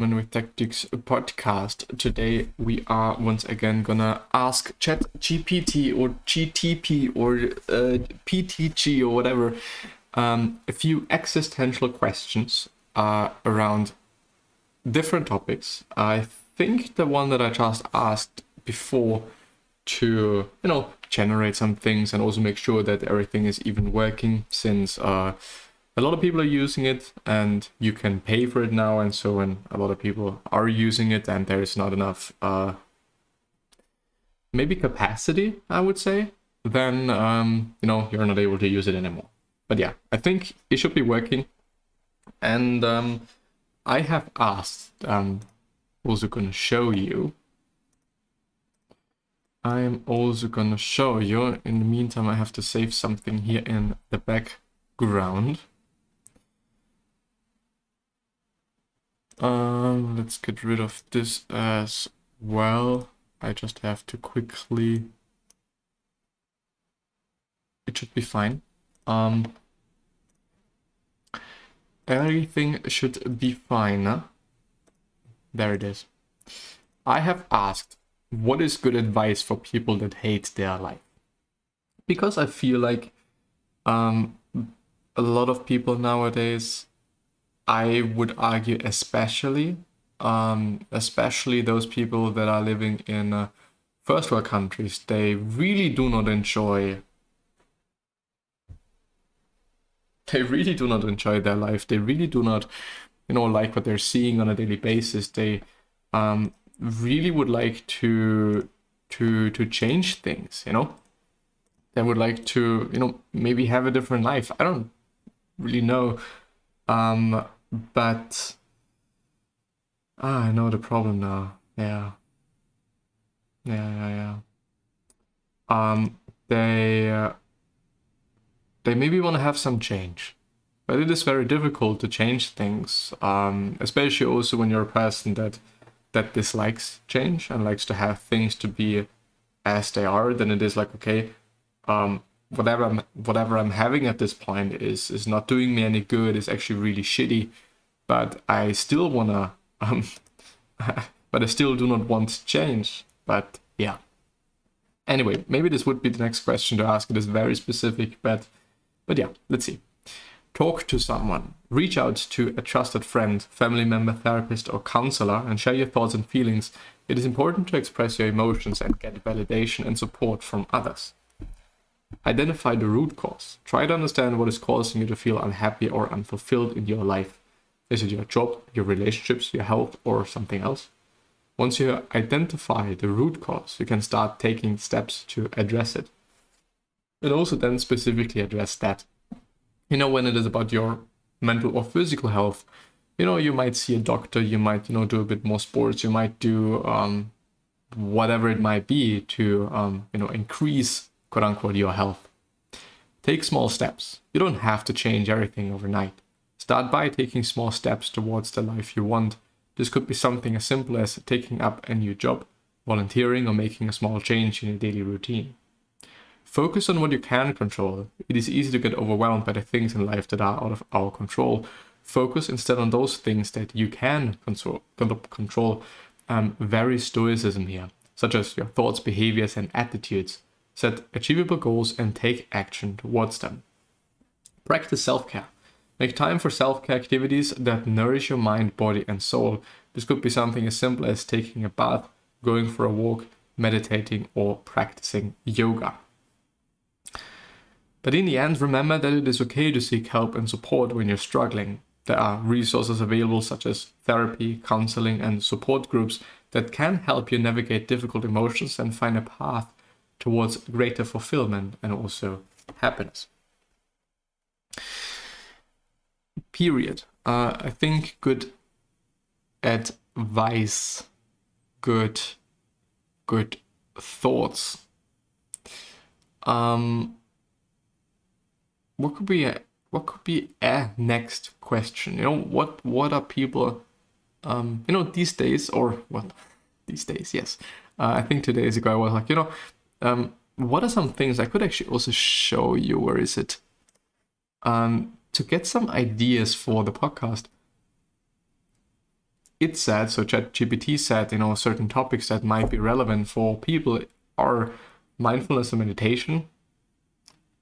When with Tactics podcast. Today we are once again gonna ask Chat GPT or GTP or PTG or whatever a few existential questions around different topics. I think the one that I just asked before to generate some things and also make sure that everything is even working, since a lot of people are using it and you can pay for it now, and so when a lot of people are using it and there is not enough maybe capacity, I would say, then you're not able to use it anymore. But yeah, I think it should be working. And I have asked, also gonna show you. I'm also gonna show you. In the meantime, I have to save something here in the background. Let's get rid of this as well. I just have to quickly. It should be fine. Everything should be fine. Huh? There it is. I have asked, what is good advice for people that hate their life? Because I feel like a lot of people nowadays, I would argue especially those people that are living in first world countries, they really do not enjoy their life. They really do not like what they're seeing on a daily basis. They really would like to change things. They would like to maybe have a different life. I don't really know, but I know the problem now. Yeah. They maybe want to have some change, but it is very difficult to change things, especially also when you're a person that dislikes change and likes to have things to be as they are. Then it is like, okay, whatever I'm having at this point is not doing me any good. It's actually really shitty, but I still wanna but I still do not want change. But yeah. Anyway, maybe this would be the next question to ask. It is very specific, but yeah, let's see. Talk to someone. Reach out to a trusted friend, family member, therapist, or counselor and share your thoughts and feelings. It is important to express your emotions and get validation and support from others. Identify the root cause. Try to understand what is causing you to feel unhappy or unfulfilled in your life. Is it your job, your relationships, your health, or something else? Once you identify the root cause, you can start taking steps to address it. And also then specifically address that. When it is about your mental or physical health, you might see a doctor, you might, do a bit more sports, you might do whatever it might be to, increase, quote unquote, your health. Take small steps. You don't have to change everything overnight. Start by taking small steps towards the life you want. This could be something as simple as taking up a new job, volunteering, or making a small change in your daily routine. Focus on what you can control. It is easy to get overwhelmed by the things in life that are out of our control. Focus instead on those things that you can control. Very stoicism here, such as your thoughts, behaviors, and attitudes. Set achievable goals and take action towards them. Practice self-care. Make time for self-care activities that nourish your mind, body, and soul. This could be something as simple as taking a bath, going for a walk, meditating, or practicing yoga. But in the end, remember that it is okay to seek help and support when you're struggling. There are resources available such as therapy, counseling, and support groups that can help you navigate difficult emotions and find a path towards greater fulfillment and also happiness. Period. I think good advice, good thoughts. What could be a next question? What are people these days, or what these days? Yes. I think 2 days ago I was like, what are some things I could actually also show you? Where is it? To get some ideas for the podcast. it said, so ChatGPT said, certain topics that might be relevant for people are mindfulness and meditation,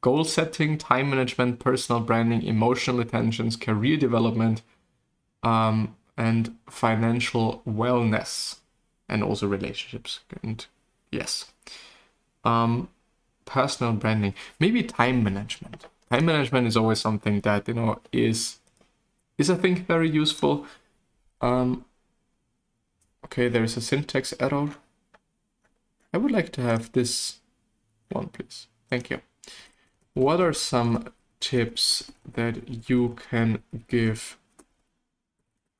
goal setting, time management, personal branding, emotional intelligence, career development, and financial wellness, and also relationships. And yes, personal branding, maybe time management. Time management is always something that is I think very useful. Okay, there is a syntax error. I would like to have this one, please. Thank you. What are some tips that you can give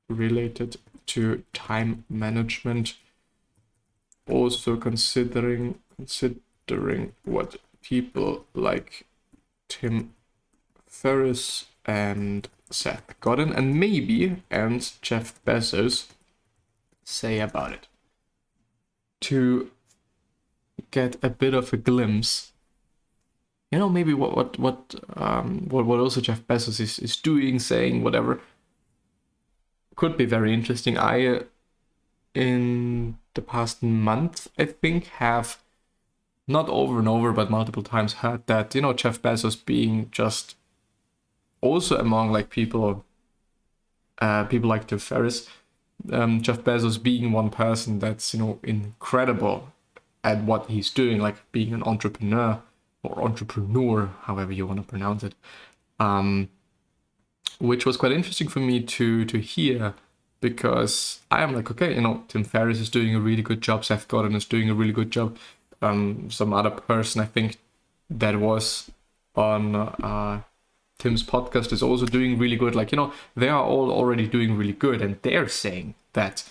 related to time management? Also considering what people like Tim Ferriss and Seth Godin and Jeff Bezos say about it, to get a bit of a glimpse. Maybe what also Jeff Bezos is doing, saying, whatever, could be very interesting. I, in the past month, I think, have not over and over, but multiple times heard that, Jeff Bezos being just also among like people like Tim Ferriss, Jeff Bezos being one person that's, incredible at what he's doing, like being an entrepreneur, however you want to pronounce it, which was quite interesting for me to hear, because I am like, okay, Tim Ferriss is doing a really good job, Seth Godin is doing a really good job, some other person I think that was on Tim's podcast is also doing really good. Like, they are all already doing really good, and they're saying that,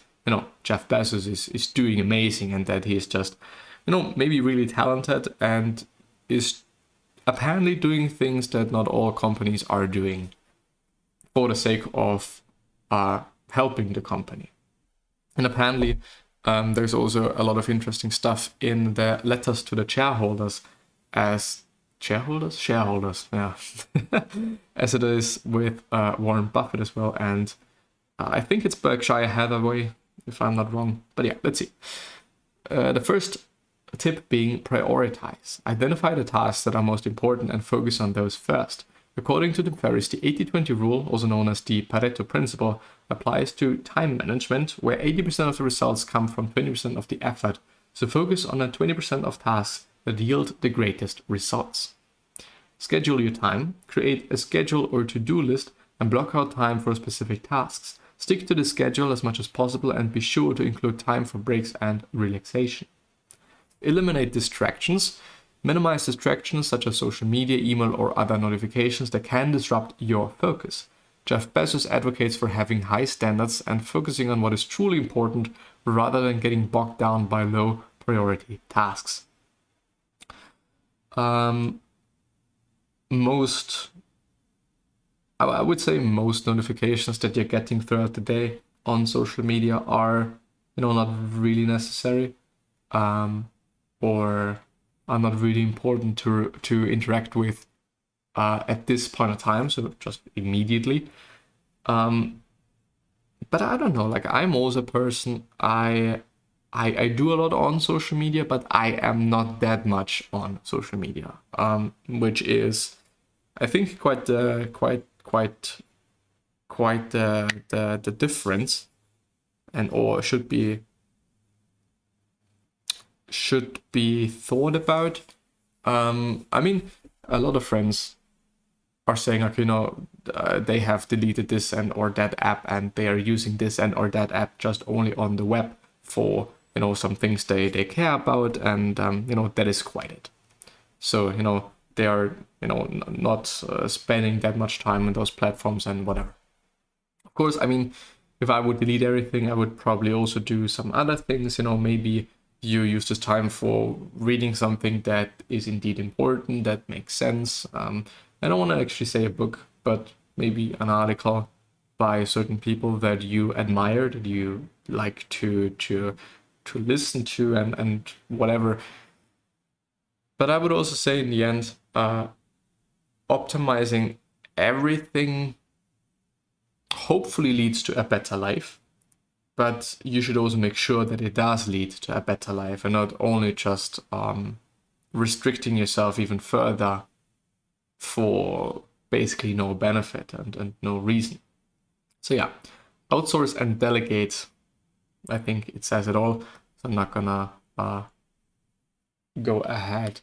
Jeff Bezos is doing amazing, and that he is just, maybe really talented, and is apparently doing things that not all companies are doing for the sake of helping the company. And apparently there's also a lot of interesting stuff in the letters to the shareholders, yeah, as it is with Warren Buffett as well, and I think it's Berkshire Hathaway, if I'm not wrong. But yeah, let's see. The first tip being prioritize. Identify the tasks that are most important and focus on those first. According to Tim Ferriss, the 80-20 rule, also known as the Pareto principle, applies to time management, where 80% of the results come from 20% of the effort. So focus on the 20% of tasks that yield the greatest results. Schedule your time. Create a schedule or to-do list and block out time for specific tasks. Stick to the schedule as much as possible and be sure to include time for breaks and relaxation. Eliminate distractions. Minimize distractions such as social media, email, or other notifications that can disrupt your focus. Jeff Bezos advocates for having high standards and focusing on what is truly important rather than getting bogged down by low priority tasks. I would say most notifications that you're getting throughout the day on social media are, not really necessary, or are not really important to interact with at this point of time, so just immediately. But I don't know, like, I'm also a person, I do a lot on social media, but I am not that much on social media, which is, I think, quite the difference, and or should be thought about. I mean, a lot of friends are saying, okay, they have deleted this and or that app, and they are using this and or that app just only on the web for some things they care about, and that is quite it. So they are not spending that much time on those platforms and whatever. Of course, I mean, if I would delete everything, I would probably also do some other things. Maybe you use this time for reading something that is indeed important, that makes sense. I don't want to actually say a book, but maybe an article by certain people that you admire, that you like to listen to, and whatever. But I would also say, in the end, optimizing everything hopefully leads to a better life. but you should also make sure that it does lead to a better life, and not only just restricting yourself even further for basically no benefit and no reason. So yeah, outsource and delegate. I think it says it all. So I'm not gonna go ahead.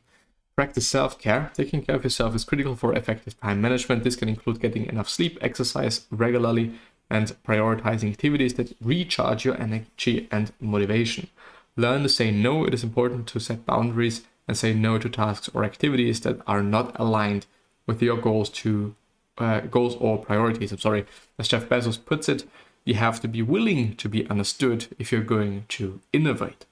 Practice self-care. Taking care of yourself is critical for effective time management. This can include getting enough sleep, exercise regularly, and prioritizing activities that recharge your energy and motivation. Learn to say no. It is important to set boundaries and say no to tasks or activities that are not aligned with your goals or priorities. As Jeff Bezos puts it, you have to be willing to be understood if you're going to innovate.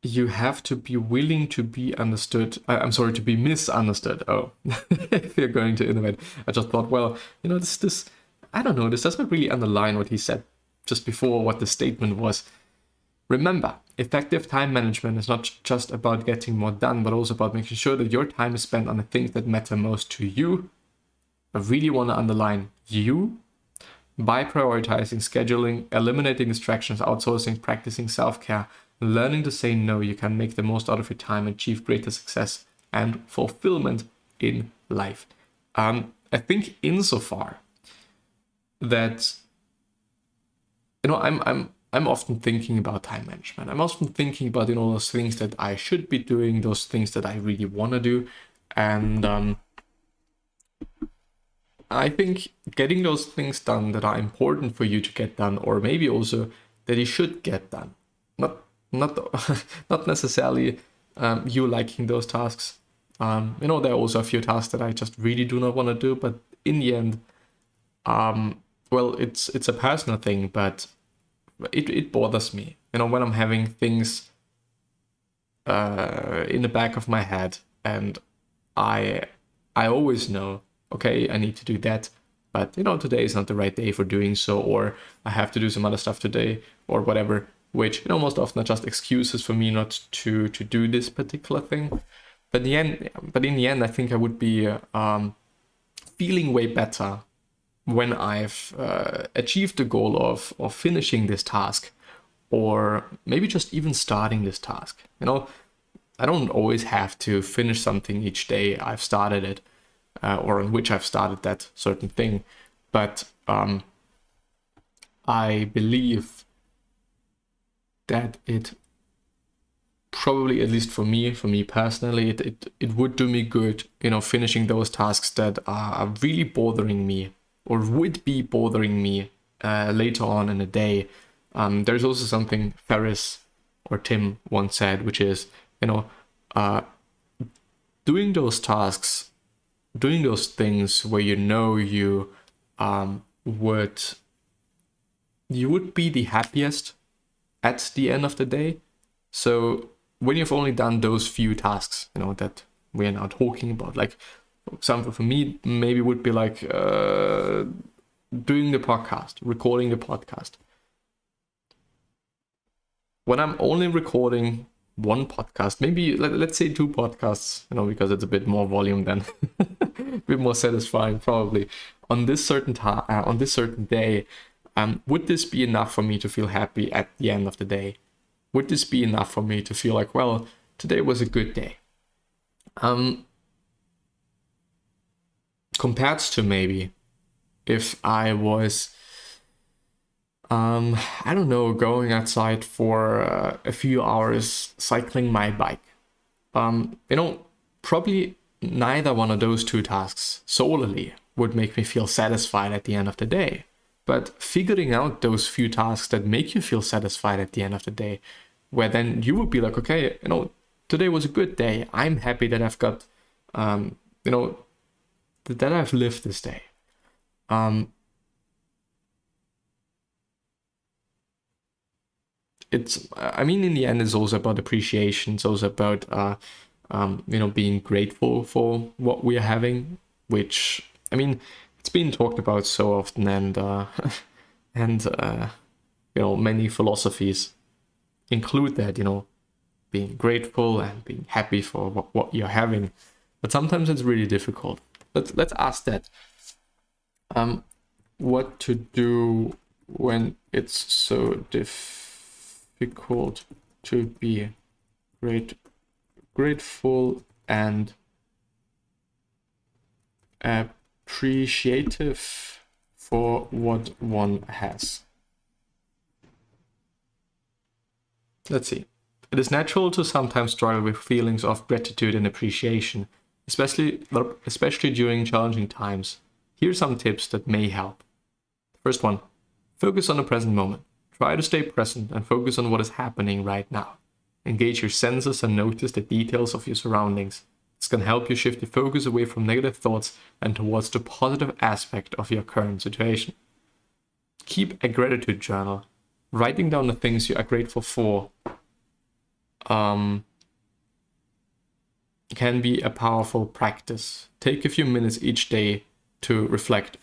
You have to be willing to be understood. To be misunderstood. Oh, if you're going to innovate. I just thought, well, this I don't know, this doesn't really underline what he said just before, what the statement was. Remember, effective time management is not just about getting more done, but also about making sure that your time is spent on the things that matter most to you. I really want to underline you. By prioritizing, scheduling, eliminating distractions, outsourcing, practicing self-care, learning to say no, you can make the most out of your time, achieve greater success and fulfillment in life. I think insofar that, I'm often thinking about time management. I'm often thinking about, those things that I should be doing, those things that I really want to do. And I think getting those things done that are important for you to get done, or maybe also that you should get done, not necessarily you liking those tasks. There are also a few tasks that I just really do not want to do, but in the end, it's a personal thing, but it bothers me. When I'm having things in the back of my head, and I always know, okay, I need to do that, but today is not the right day for doing so, or I have to do some other stuff today, or whatever, which most often are just excuses for me not to do this particular thing. But in the end, I think I would be feeling way better when I've achieved the goal of finishing this task, or maybe just even starting this task. I don't always have to finish something each day I've started it, or on which I've started that certain thing. But I believe that it probably, at least for me personally, it would do me good, finishing those tasks that are really bothering me, or would be bothering me later on in the day. There's also something Ferris or Tim once said, which is, doing those tasks, doing those things where you would be the happiest at the end of the day. So when you've only done those few tasks, that we're now talking about, like, for example, for me, maybe would be like doing the podcast, recording the podcast. When I'm only recording one podcast, maybe let's say 2 podcasts, because it's a bit more volume then, a bit more satisfying probably, on this certain day, would this be enough for me to feel happy at the end of the day? Would this be enough for me to feel like, well, today was a good day? Compared to maybe if I was, I don't know, going outside for a few hours cycling my bike. Probably neither one of those 2 tasks solely would make me feel satisfied at the end of the day. But figuring out those few tasks that make you feel satisfied at the end of the day, where then you would be like, okay, today was a good day. I'm happy that I've got, that I've lived this day. In the end, it's also about appreciation. It's also about, being grateful for what we are having, which, it's been talked about so often, and many philosophies include that, being grateful and being happy for what you're having. But sometimes it's really difficult. Let's ask that. what to do when it's so difficult to be grateful and appreciative for what one has. Let's see. It is natural to sometimes struggle with feelings of gratitude and appreciation, especially during challenging times. Here are some tips that may help. First one, focus on the present moment. Try to stay present and focus on what is happening right now. Engage your senses and notice the details of your surroundings. This can help you shift the focus away from negative thoughts and towards the positive aspect of your current situation. Keep a gratitude journal. Writing down the things you are grateful for can be a powerful practice. Take a few minutes each day to reflect